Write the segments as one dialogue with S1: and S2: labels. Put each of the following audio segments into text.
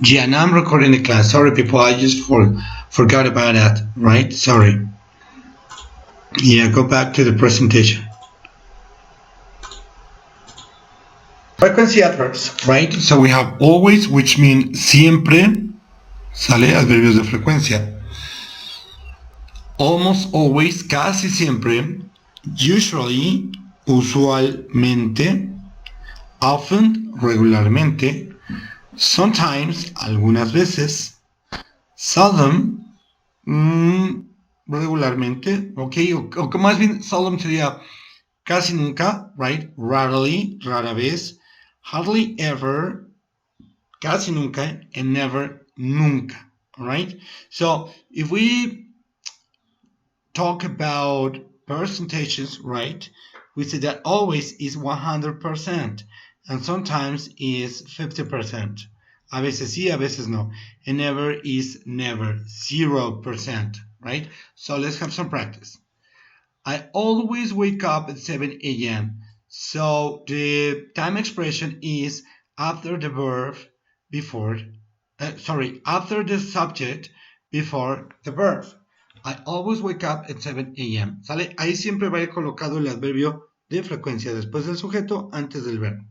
S1: Yeah, now I'm recording the class. Sorry, people, I just forgot about that, right? Sorry. Yeah, go back to the presentation. Frequency adverbs, right? So we have always, which means siempre, sale adverbios de frecuencia. Almost always, casi siempre, usually, usualmente, often, regularmente, sometimes, algunas veces, seldom, regularmente, ok, o que más bien seldom sería casi nunca, right? Rarely, rara vez, hardly ever, casi nunca, and never, nunca, all right? So if we talk about percentages, right, we say that always is 100% and sometimes is 50%. A veces sí, a veces no. And never is never, 0%, right? So let's have some practice. I always wake up at 7 a.m. So the time expression is after the verb before, after the subject before the verb. I always wake up at 7 a.m. ¿Sale? Ahí siempre va a ir colocado el adverbio de frecuencia después del sujeto, antes del verbo.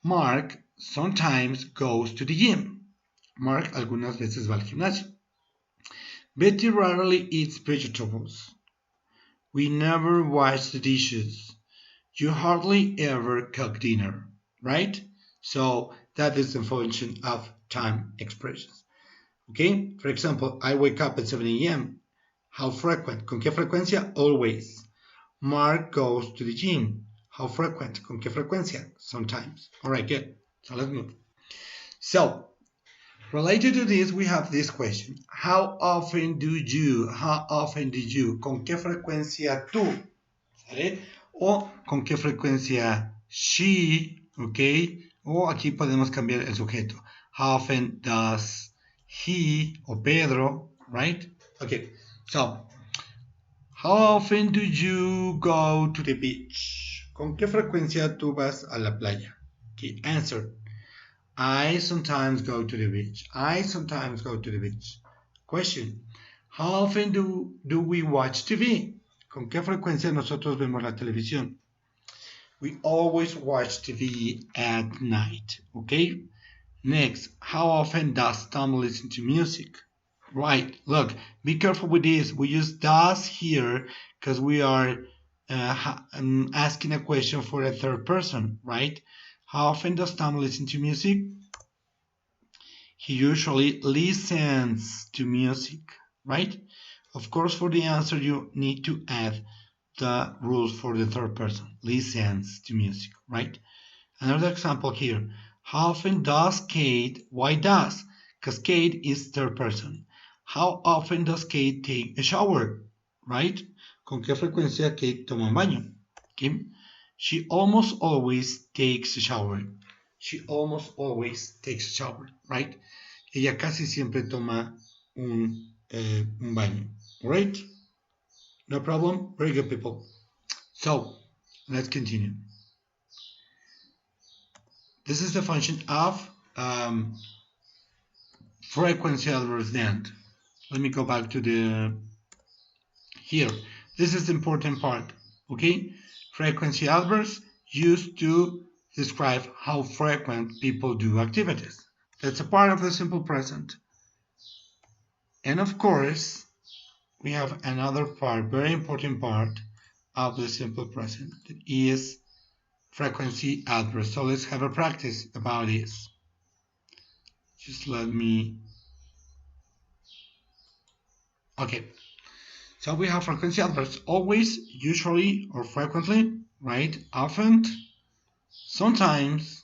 S1: Mark sometimes goes to the gym. Mark algunas veces va al gimnasio. Betty rarely eats vegetables. We never wash the dishes. You hardly ever cook dinner, right? So that is the function of time expressions. Okay? For example, I wake up at 7 a.m. How frequent? ¿Con qué frecuencia? Always. Mark goes to the gym. How frequent? ¿Con qué frecuencia? Sometimes. All right, good. So let's move. So, related to this, we have this question. How often do you? How often do you? ¿Con qué frecuencia tú? ¿Sale? O con qué frecuencia she, ¿ok? O aquí podemos cambiar el sujeto. How often does he o Pedro, right? Okay, so, how often do you go to the beach? ¿Con qué frecuencia tú vas a la playa? Okay, answer. I sometimes go to the beach. I sometimes go to the beach. Question. How often do we watch TV? ¿Con qué frecuencia nosotros vemos la televisión? We always watch TV at night. Okay? Next, how often does Tom listen to music? Right, look, be careful with this. We use does here because we are asking a question for a third person, right? How often does Tom listen to music? He usually listens to music, right? Of course, for the answer, you need to add the rules for the third person. Listens to music, right? Another example here. How often does Kate? Why does? Because Kate is third person. How often does Kate take a shower? Right? ¿Con qué frecuencia Kate toma un baño? Okay? She almost always takes a shower. She almost always takes a shower, right? Ella casi siempre toma un baño, right? No problem? Very good, people. So, let's continue. This is the function of frequency adverbs then. Let me go back to the here. This is the important part, okay? Frequency adverbs used to describe how frequent people do activities. That's a part of the simple present. And of course, we have another part, very important part of the simple present, that is frequency adverbs. So let's have a practice about this. Just let me. Okay. So we have frequency adverbs: always, usually, or frequently, right? Often, sometimes,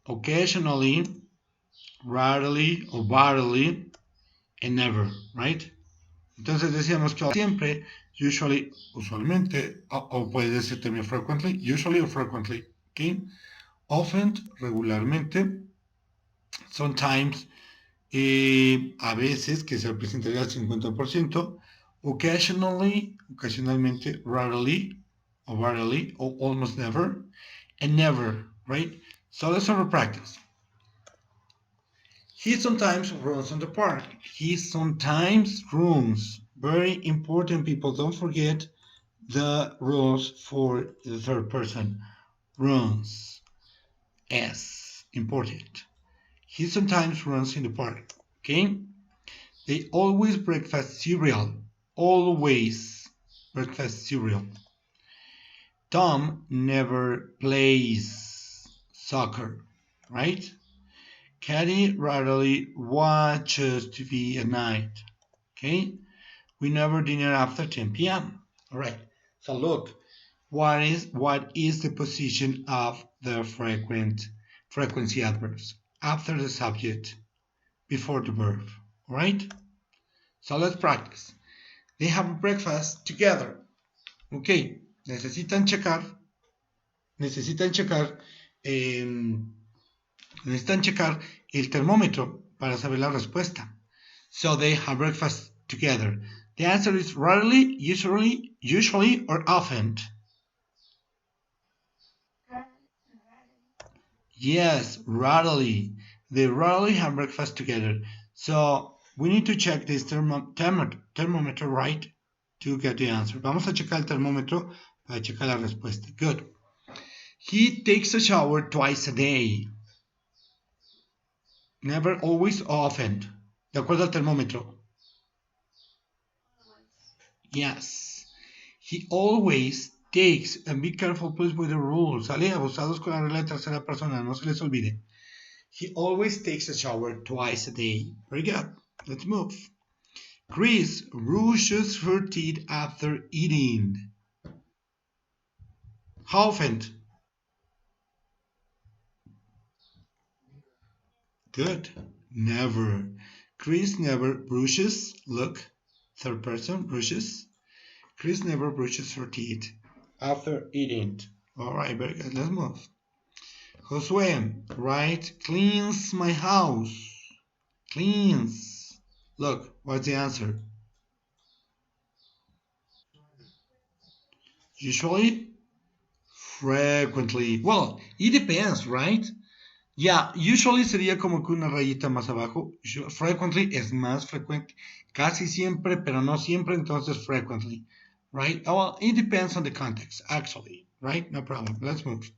S1: occasionally, rarely or barely, and never, right? Entonces decíamos que siempre, usually, usualmente, o puede decir también frequently, usually or frequently, ¿ok? Often, regularmente, sometimes, a veces, que se representaría al 50%, occasionally, ocasionalmente, rarely, or almost never, and never, right? So let's have a practice. He sometimes runs on the park. He sometimes runs. Very important, people. Don't forget the rules for the third person. Runs. S. Important. He sometimes runs in the park. Okay? They always breakfast cereal. Always breakfast cereal. Tom never plays soccer. Right? Caddy rarely watches TV at night. Okay? We never dinner after 10 p.m. All right. So look, what is the position of the frequency adverbs after the subject, before the verb? All right. So let's practice. They have breakfast together. Okay. Necesitan checar, eh, necesitan checar el termómetro para saber la respuesta. So they have breakfast together. The answer is rarely, usually, or often. Yes, rarely. They rarely have breakfast together. So we need to check this thermometer, right, to get the answer. Vamos a checar el termómetro para checar la respuesta. Good. He takes a shower twice a day. Never, always, often. De acuerdo al termómetro. Yes. He always takes, and be careful please with the rules. ¿Sale? Abusados con la regla de tercera persona, no se les olvide. He always takes a shower twice a day. Very good. Let's move. Chris brushes her teeth after eating. How often? Good. Never. Chris never brushes. Look. Third person brushes. Chris never brushes her teeth after eating. Alright, very good. Let's move. Josue, right? Cleans my house. Cleans. Look, what's the answer? Usually, frequently. Well, it depends, right? Yeah, usually sería como que una rayita más abajo. Frequently es más frecuente. Casi siempre, pero no siempre, entonces frequently. Right? Oh, well, it depends on the context, actually. Right? No problem. Let's move.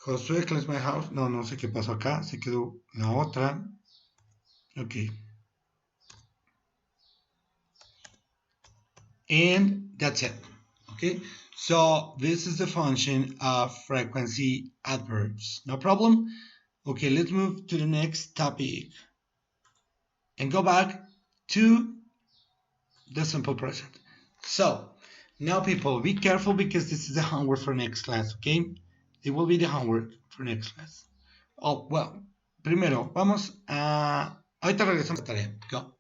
S1: Josué cleans my house. No, no sé qué pasó acá. Se quedó la otra. Ok. And that's it. Okay. So this is the function of frequency adverbs. No problem. Okay, let's move to the next topic and go back to the simple present. So now people, be careful because this is the homework for next class, okay? It will be the homework for next class. Oh, well, primero, vamos a... Ahorita regresamos a la tarea. Go.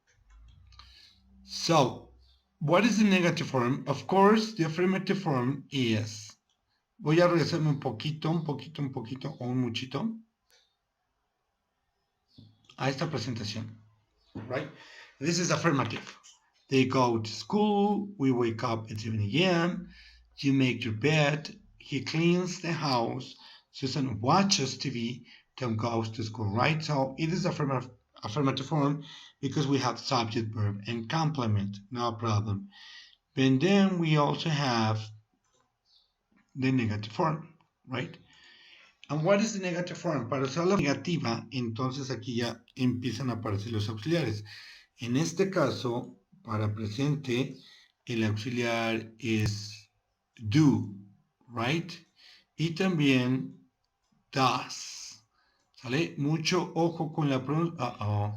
S1: So, what is the negative form? Of course, the affirmative form is... Voy a regresarme un poquito, o un muchito a esta presentación, right? This is affirmative. They go to school, we wake up at 7 a.m., you make your bed, he cleans the house, Susan watches TV, Tom goes to school, right? So it is affirmative form because we have subject, verb, and complement, no problem. And then we also have the negative form, right? And what is the negative form? Para usar la negativa, entonces aquí ya empiezan a aparecer los auxiliares. En este caso, para presente, el auxiliar es do, right? Y también does. ¿Sale? Mucho ojo con la pronunciación.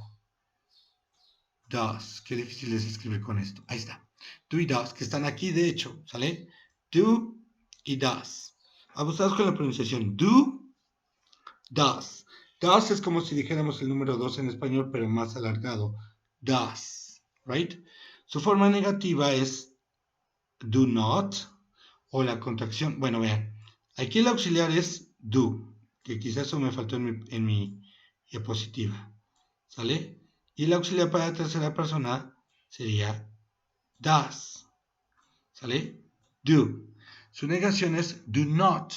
S1: Does. Qué difícil es escribir con esto. Ahí está. Do y does, que están aquí de hecho. ¿Sale? Do y does. Abusados con la pronunciación. Do, does. Does es como si dijéramos el número 2 en español, pero más alargado. Does. Right? Su forma negativa es do not o la contracción. Bueno, vean. Aquí el auxiliar es do, que quizás eso me faltó en mi diapositiva. ¿Sale? Y el auxiliar para la tercera persona sería does. ¿Sale? Do. Su negación es do not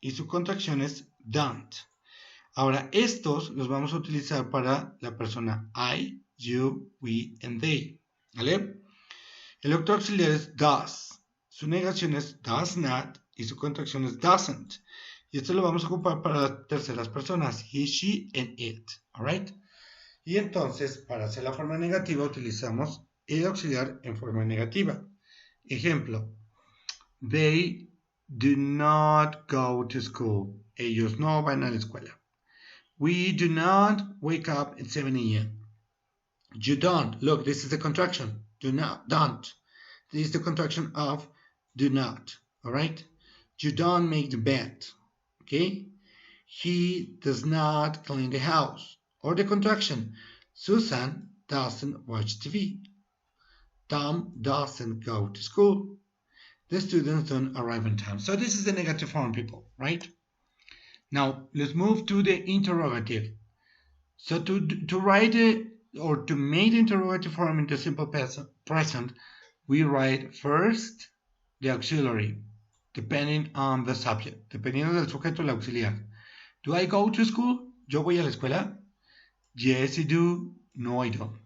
S1: y su contracción es don't. Ahora, estos los vamos a utilizar para la persona I, you, we, and they. ¿Vale? El octavo auxiliar es does. Su negación es does not y su contracción es doesn't. Y esto lo vamos a ocupar para las terceras personas, he, she, and it. Alright? Y entonces, para hacer la forma negativa, utilizamos el auxiliar en forma negativa. Ejemplo, they do not go to school. Ellos no van a la escuela. We do not wake up at 7 a.m. You don't. Look, this is the contraction. Do not. Don't. This is the contraction of do not. All right? You don't make the bed. Okay? He does not clean the house. Or the contraction. Susan doesn't watch TV. Tom doesn't go to school. The students don't arrive on time. So this is the negative form, people, right? Now, let's move to the interrogative. So to write it or to make the interrogative form into simple present, we write first the auxiliary, depending on the subject, dependiendo del sujeto el auxiliar. Do I go to school? ¿Yo voy a la escuela? Yes, I do. No, I don't.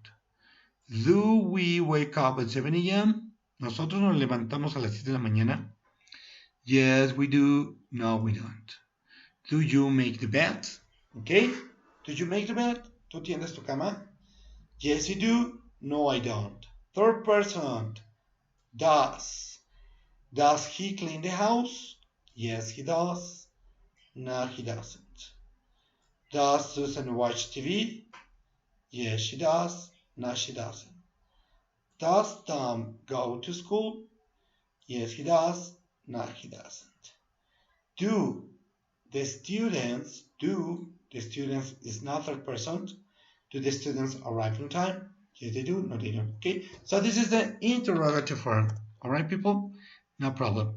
S1: Do we wake up at 7 a.m.? ¿Nosotros nos levantamos a las 7 de la mañana? Yes, we do. No, we don't. Do you make the bed? Okay? Do you make the bed? ¿Tú tiendes tu cama? Yes, I do. No, I don't. Third person. Does. Does he clean the house? Yes, he does. No, he doesn't. Does Susan watch TV? Yes, she does. No, she doesn't. Does Tom go to school? Yes, he does. No, he doesn't. Do the students is not third person. Do the students arrive on time? Yes, they do. No, they don't. Okay, so this is the interrogative form. All right, people? No problem.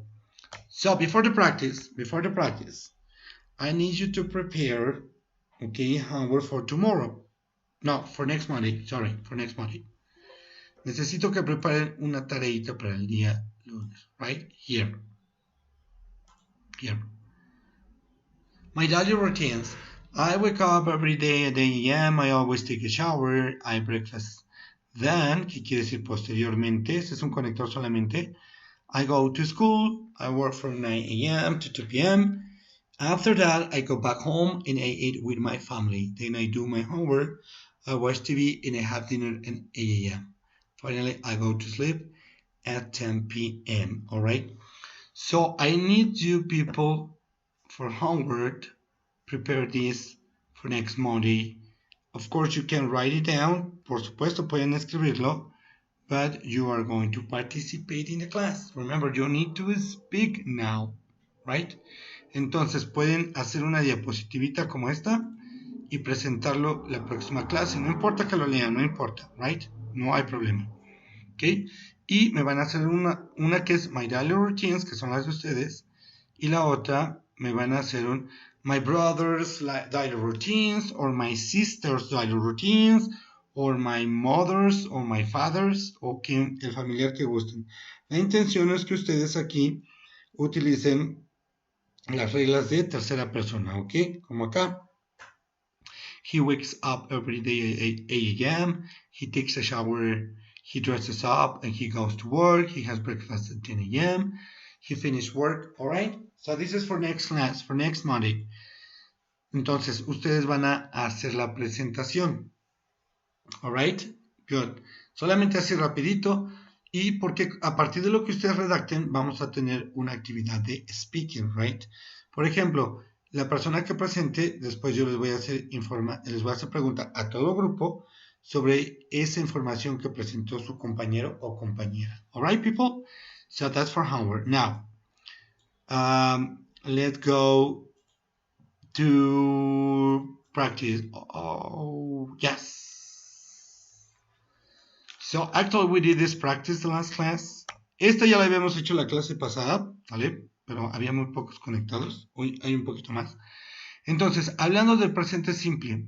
S1: So before the practice, I need you to prepare, okay, homework for tomorrow. No, for next Monday. Sorry, for next Monday. Necesito que preparen una tareita para el día lunes, right? Here. My daily routines. I wake up every day at 8 a.m. I always take a shower. I breakfast. Then, ¿qué quiere decir posteriormente? Este es un conector solamente. I go to school. I work from 9 a.m. to 2 p.m. After that, I go back home and I eat with my family. Then I do my homework. I watch TV and I have dinner at 8 a.m. Finally, I go to sleep at 10 p.m. All right? So I need you people for homework. Prepare this for next Monday. Of course, you can write it down. Por supuesto, pueden escribirlo. But you are going to participate in the class. Remember, you need to speak now, right? Entonces, pueden hacer una diapositivita como esta y presentarlo la próxima clase. No importa que lo lean, no importa, right? No hay problema. ¿Ok? Y me van a hacer una que es My Daily Routines, que son las de ustedes, y la otra me van a hacer un My Brother's Daily Routines, or My Sister's Daily Routines, or My Mother's, or My Father's, o el familiar que gusten. La intención es que ustedes aquí utilicen las reglas de tercera persona, ¿ok? Como acá. He wakes up every day at 8 a.m. He takes a shower. He dresses up and he goes to work. He has breakfast at 10 a.m. He finished work. All right? So this is for next class, for next Monday. Entonces, ustedes van a hacer la presentación. All right? Good. Solamente así rapidito. Y porque a partir de lo que ustedes redacten, vamos a tener una actividad de speaking, right? Por ejemplo, la persona que presente, después yo les voy a hacer preguntas a todo grupo sobre esa información que presentó su compañero o compañera. All right, people? So that's for homework. Now, let's go to practice. Oh, yes. So, actually, we did this practice the last class. Esta ya la habíamos hecho la clase pasada, ¿vale? Pero había muy pocos conectados. Hoy hay un poquito más. Entonces, hablando del presente simple.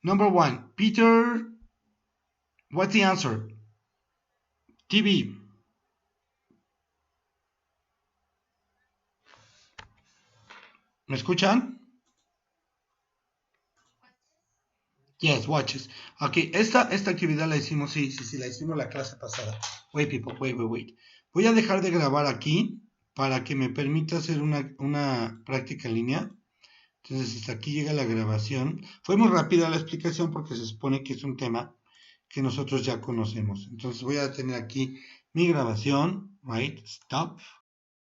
S1: Number one, Peter, what's the answer? TV. ¿Me escuchan? Yes, watches. Ok, esta actividad la hicimos, sí, la hicimos la clase pasada. Wait, people, wait. Voy a dejar de grabar aquí para que me permita hacer una práctica en línea. Entonces, hasta aquí llega la grabación. Fue muy rápida la explicación porque se supone que es un tema que nosotros ya conocemos. Entonces, voy a tener aquí mi grabación, right? Stop.